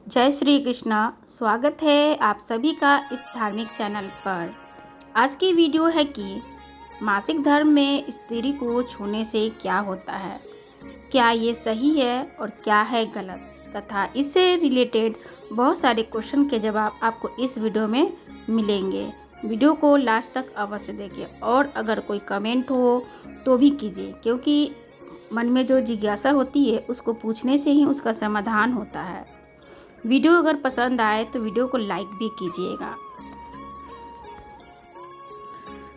जय श्री कृष्णा। स्वागत है आप सभी का इस धार्मिक चैनल पर। आज की वीडियो है कि मासिक धर्म में स्त्री को छूने से क्या होता है, क्या ये सही है और क्या है गलत, तथा इससे रिलेटेड बहुत सारे क्वेश्चन के जवाब आपको इस वीडियो में मिलेंगे। वीडियो को लास्ट तक अवश्य देखिए और अगर कोई कमेंट हो तो भी कीजिए, क्योंकि मन में जो जिज्ञासा होती है उसको पूछने से ही उसका समाधान होता है। वीडियो अगर पसंद आए तो वीडियो को लाइक भी कीजिएगा।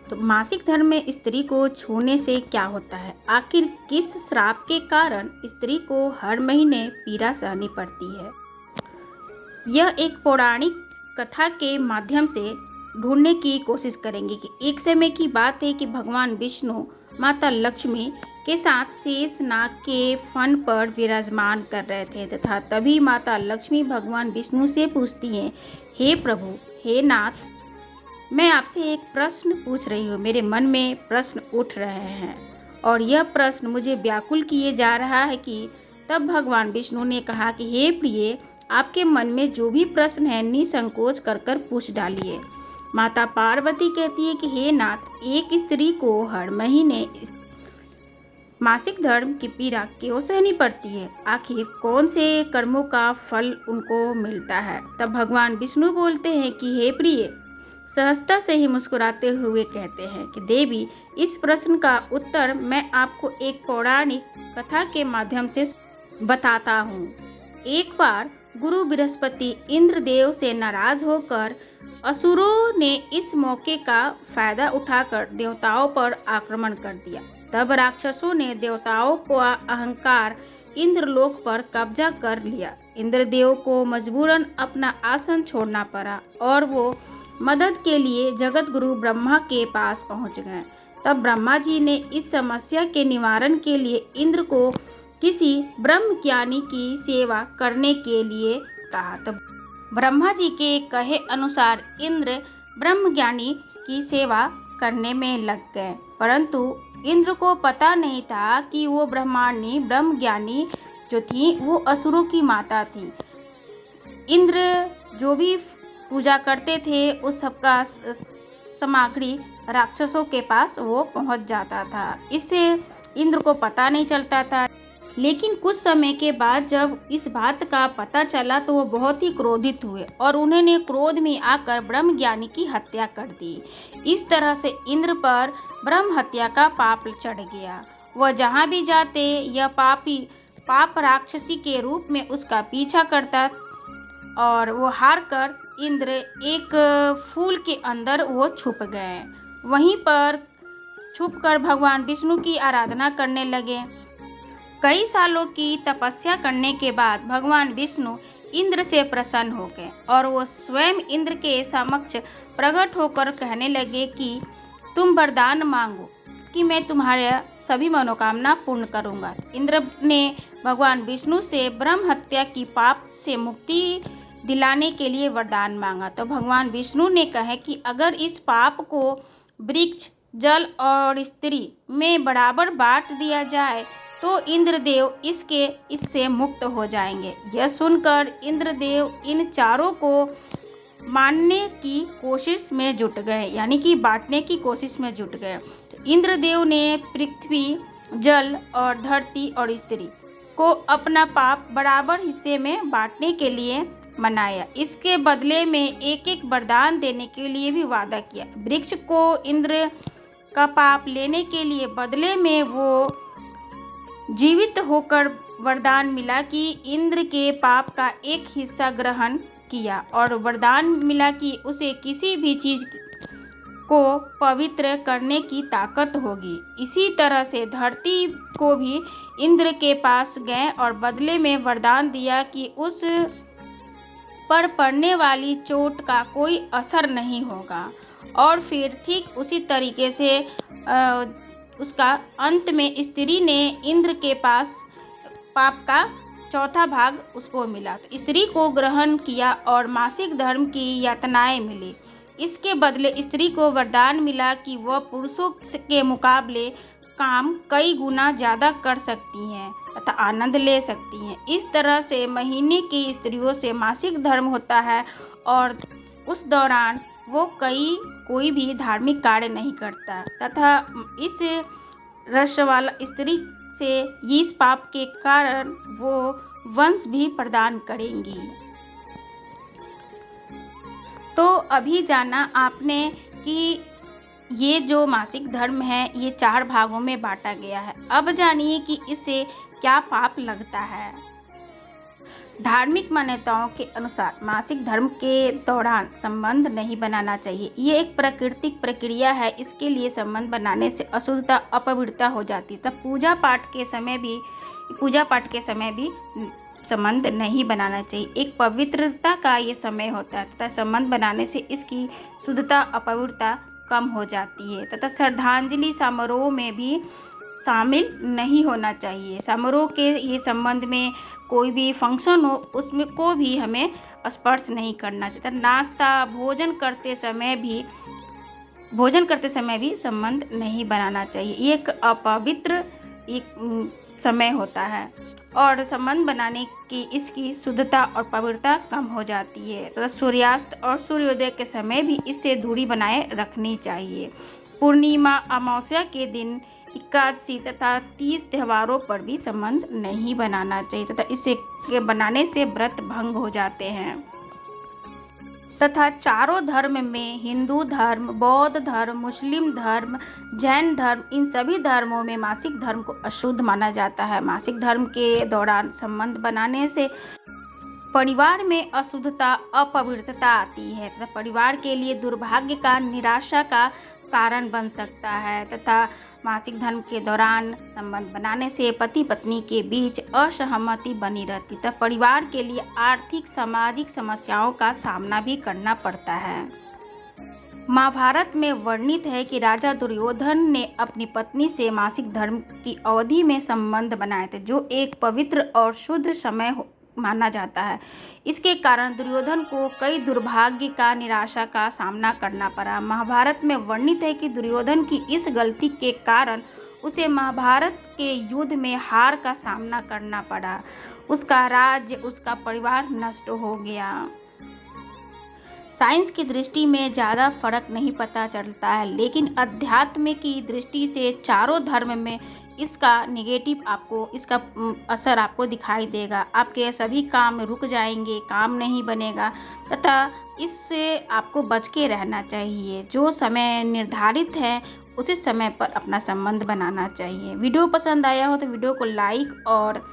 तो मासिक धर्म में स्त्री को छूने से क्या होता है, आखिर किस श्राप के कारण स्त्री को हर महीने पीड़ा सहनी पड़ती है। यह एक पौराणिक कथा के माध्यम से ढूंढने की कोशिश करेंगे कि एक समय की बात है कि भगवान विष्णु माता लक्ष्मी के साथ शेष नाग के फन पर विराजमान कर रहे थे, तथा तभी माता लक्ष्मी भगवान विष्णु से पूछती हैं, हे प्रभु, हे नाथ, मैं आपसे एक प्रश्न पूछ रही हूँ। मेरे मन में प्रश्न उठ रहे हैं और यह प्रश्न मुझे व्याकुल किए जा रहा है कि तब भगवान विष्णु ने कहा कि हे प्रिय, आपके मन में जो भी प्रश्न है निसंकोच कर पूछ डालिए। माता पार्वती कहती है कि हे नाथ, एक स्त्री को हर महीने मासिक धर्म की पीड़ा क्यों सहनी पड़ती है, आखिर कौन से कर्मों का फल उनको मिलता है। तब भगवान विष्णु बोलते हैं कि हे प्रिय, सहजता से ही मुस्कुराते हुए कहते हैं कि देवी, इस प्रश्न का उत्तर मैं आपको एक पौराणिक कथा के माध्यम से बताता हूँ। एक बार गुरु बृहस्पति इंद्रदेव से नाराज होकर असुरों ने इस मौके का फायदा उठाकर देवताओं पर आक्रमण कर दिया। तब राक्षसों ने देवताओं को अहंकार इंद्रलोक पर कब्जा कर लिया। इंद्रदेव को मजबूरन अपना आसन छोड़ना पड़ा और वो मदद के लिए जगत गुरु ब्रह्मा के पास पहुंच गए। तब ब्रह्मा जी ने इस समस्या के निवारण के लिए इंद्र को किसी ब्रह्म ज्ञानी की सेवा करने के लिए कहा। तब ब्रह्मा जी के कहे अनुसार इंद्र ब्रह्म ज्ञानी की सेवा करने में लग गए, परंतु इंद्र को पता नहीं था कि वो ब्रह्माणी ब्रह्म ज्ञानी जो थी वो असुरों की माता थी। इंद्र जो भी पूजा करते थे उस सबका सामग्री राक्षसों के पास वो पहुंच जाता था। इससे इंद्र को पता नहीं चलता था। लेकिन कुछ समय के बाद जब इस बात का पता चला तो वो बहुत ही क्रोधित हुए और उन्होंने क्रोध में आकर ब्रह्म ज्ञानी की हत्या कर दी। इस तरह से इंद्र पर ब्रह्म हत्या का पाप चढ़ गया। वह जहाँ भी जाते यह पाप राक्षसी के रूप में उसका पीछा करता और वो हार कर इंद्र एक फूल के अंदर वो छुप गए। वहीं पर छुपकर भगवान विष्णु की आराधना करने लगे। कई सालों की तपस्या करने के बाद भगवान विष्णु इंद्र से प्रसन्न हो गए और वो स्वयं इंद्र के समक्ष प्रकट होकर कहने लगे कि तुम वरदान मांगो कि मैं तुम्हारे सभी मनोकामना पूर्ण करूंगा। इंद्र ने भगवान विष्णु से ब्रह्म हत्या की पाप से मुक्ति दिलाने के लिए वरदान मांगा। तो भगवान विष्णु ने कहा कि अगर इस पाप को वृक्ष, जल और स्त्री में बराबर बांट दिया जाए तो इंद्रदेव इससे मुक्त हो जाएंगे। यह सुनकर इंद्रदेव इन चारों को मानने की कोशिश में जुट गए, यानी कि बांटने की कोशिश में जुट गए। तो इंद्रदेव ने पृथ्वी, जल और धरती और स्त्री को अपना पाप बराबर हिस्से में बांटने के लिए मनाया। इसके बदले में एक एक वरदान देने के लिए भी वादा किया। वृक्ष को इंद्र का पाप लेने के लिए बदले में वो जीवित होकर वरदान मिला कि इंद्र के पाप का एक हिस्सा ग्रहण किया और वरदान मिला कि उसे किसी भी चीज को पवित्र करने की ताकत होगी। इसी तरह से धरती को भी इंद्र के पास गए और बदले में वरदान दिया कि उस पर पड़ने वाली चोट का कोई असर नहीं होगा। और फिर ठीक उसी तरीके से उसका अंत में स्त्री ने इंद्र के पास पाप का चौथा भाग उसको मिला। तो स्त्री को ग्रहण किया और मासिक धर्म की यातनाएं मिली। इसके बदले स्त्री को वरदान मिला कि वह पुरुषों के मुकाबले काम कई गुना ज़्यादा कर सकती हैं तथा आनंद ले सकती हैं। इस तरह से महीने की स्त्रियों से मासिक धर्म होता है और उस दौरान वो कोई भी धार्मिक कार्य नहीं करता तथा इस रस वाला स्त्री से इस पाप के कारण वो वंश भी प्रदान करेंगी। तो अभी जाना आपने कि ये जो मासिक धर्म है ये 4 भागों में बांटा गया है। अब जानिए कि इससे क्या पाप लगता है। धार्मिक मान्यताओं के अनुसार मासिक धर्म के दौरान संबंध नहीं बनाना चाहिए। ये एक प्राकृतिक प्रक्रिया है। इसके लिए संबंध बनाने से अशुद्धता अपवित्रता हो जाती है। तब पूजा पाठ के समय भी संबंध नहीं बनाना चाहिए। एक पवित्रता का ये समय होता है तथा संबंध बनाने से इसकी शुद्धता अपवित्रता कम हो जाती है तथा श्रद्धांजलि समारोह में भी शामिल नहीं होना चाहिए। समारोह के ये संबंध में कोई भी फंक्शन हो उसमें को भी हमें स्पर्श नहीं करना चाहिए। नाश्ता भोजन करते समय भी संबंध नहीं बनाना चाहिए। ये एक अपवित्र समय होता है और संबंध बनाने की इसकी शुद्धता और पवित्रता कम हो जाती है। तो सूर्यास्त और सूर्योदय के समय भी इससे दूरी बनाए रखनी चाहिए। पूर्णिमा अमावस्या के दिन एकादशी तथा 30 त्योहारों पर भी संबंध नहीं बनाना चाहिए तथा इसे बनाने से व्रत भंग हो जाते हैं। तथा चारों धर्म में हिंदू धर्म, बौद्ध धर्म, मुस्लिम धर्म, जैन धर्म, इन सभी धर्मों में मासिक धर्म को अशुद्ध माना जाता है। मासिक धर्म के दौरान संबंध बनाने से परिवार में अशुद्धता अपवित्रता आती है तथा परिवार के लिए दुर्भाग्य का निराशा का कारण बन सकता है तथा मासिक धर्म के दौरान संबंध बनाने से पति पत्नी के बीच असहमति बनी रहती तथा परिवार के लिए आर्थिक सामाजिक समस्याओं का सामना भी करना पड़ता है। महाभारत में वर्णित है कि राजा दुर्योधन ने अपनी पत्नी से मासिक धर्म की अवधि में संबंध बनाए थे, जो एक पवित्र और शुद्ध समय माना जाता है। इसके कारण दुर्योधन को कई दुर्भाग्य का निराशा का सामना करना पड़ा। महाभारत में वर्णित है कि दुर्योधन की इस गलती के कारण उसे महाभारत के युद्ध में हार का सामना करना पड़ा। उसका राज्य, उसका परिवार नष्ट हो गया। साइंस की दृष्टि में ज़्यादा फर्क नहीं पता चलता है, लेकिन अध्यात्म की दृष्टि से चारों धर्म में इसका इसका असर आपको दिखाई देगा। आपके सभी काम रुक जाएंगे, काम नहीं बनेगा तथा इससे आपको बच के रहना चाहिए। जो समय निर्धारित है उसी समय पर अपना संबंध बनाना चाहिए। वीडियो पसंद आया हो तो वीडियो को लाइक और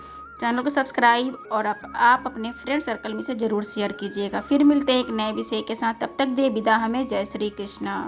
चैनल को सब्सक्राइब और आप अपने फ्रेंड सर्कल में से ज़रूर शेयर कीजिएगा। फिर मिलते हैं एक नए विषय के साथ। तब तक दे विदा हमें। जय श्री कृष्णा।